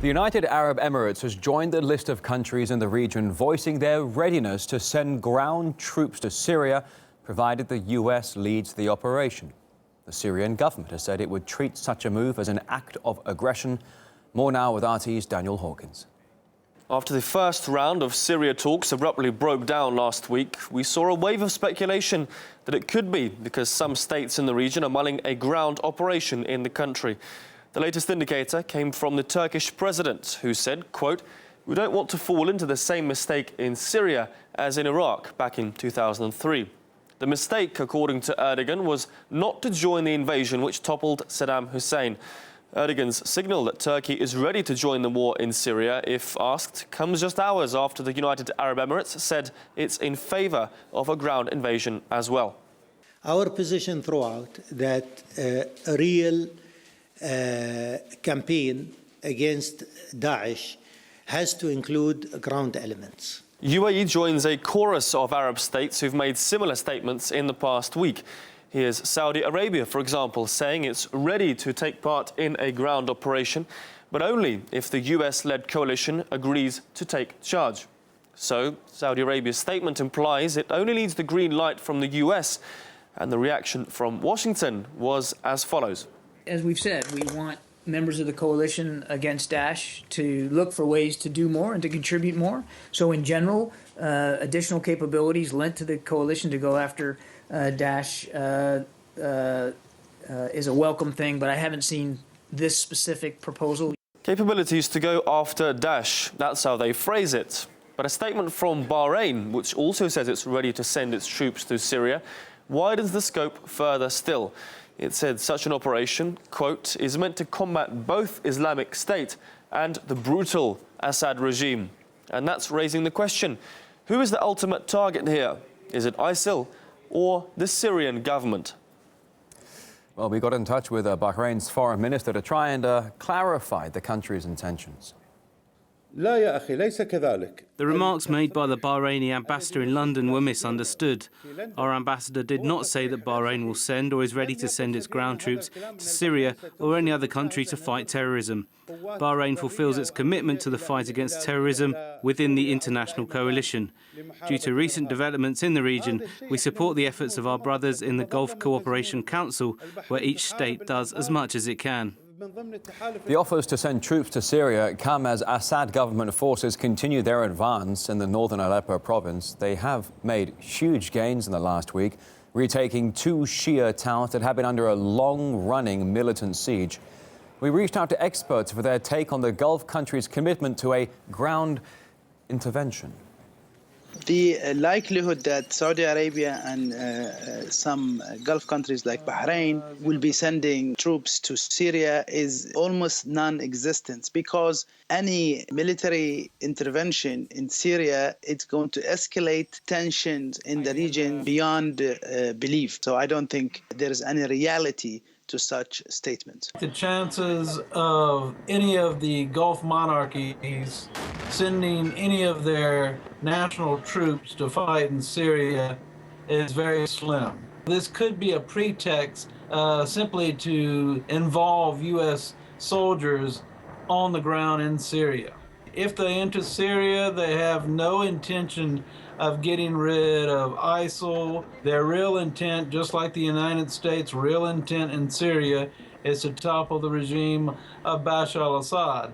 The United Arab Emirates has joined the list of countries in the region voicing their readiness to send ground troops to Syria, provided the US leads the operation. The Syrian government has said it would treat such a move as an act of aggression. More now with RT's Daniel Hawkins. After the first round of Syria talks abruptly broke down last week, we saw a wave of speculation that it could be because some states in the region are mulling a ground operation in the country. The latest indicator came from the Turkish president, who said, quote, "We don't want to fall into the same mistake in Syria as in Iraq back in 2003. The mistake, according to Erdogan, was not to join the invasion which toppled Saddam Hussein. Erdogan's signal that Turkey is ready to join the war in Syria, if asked, comes just hours after the United Arab Emirates said it's in favour of a ground invasion as well. Our position throughout that a real campaign against Daesh has to include ground elements. UAE joins a chorus of Arab states who've made similar statements in the past week. Here's Saudi Arabia, for example, saying it's ready to take part in a ground operation, but only if the US-led coalition agrees to take charge. So, Saudi Arabia's statement implies it only needs the green light from the US, and the reaction from Washington was as follows. As we've said, we want members of the coalition against Daesh to look for ways to do more and to contribute more. So in general, additional capabilities lent to the coalition to go after Daesh is a welcome thing, but I haven't seen this specific proposal. Capabilities to go after Daesh, that's how they phrase it. But a statement from Bahrain, which also says it's ready to send its troops to Syria, widens the scope further still. It said such an operation, quote, is meant to combat both Islamic State and the brutal Assad regime. And that's raising the question, who is the ultimate target here? Is it ISIL or the Syrian government? Well, we got in touch with Bahrain's foreign minister to try and clarify the country's intentions. The remarks made by the Bahraini ambassador in London were misunderstood. Our ambassador did not say that Bahrain will send or is ready to send its ground troops to Syria or any other country to fight terrorism. Bahrain fulfills its commitment to the fight against terrorism within the international coalition. Due to recent developments in the region, we support the efforts of our brothers in the Gulf Cooperation Council, where each state does as much as it can. The offers to send troops to Syria come as Assad government forces continue their advance in the northern Aleppo province. They have made huge gains in the last week, retaking 2 Shia towns that have been under a long-running militant siege. We reached out to experts for their take on the Gulf country's commitment to a ground intervention. The likelihood that Saudi Arabia and some Gulf countries like Bahrain will be sending troops to Syria is almost non-existent, because any military intervention in Syria is going to escalate tensions in the region beyond belief. So I don't think there is any reality to such statements. The chances of any of the Gulf monarchies sending any of their national troops to fight in Syria is very slim. This could be a pretext simply to involve U.S. soldiers on the ground in Syria. If they enter Syria, they have no intention of getting rid of ISIL. Their real intent, just like the United States' real intent in Syria, is to topple the regime of Bashar al-Assad.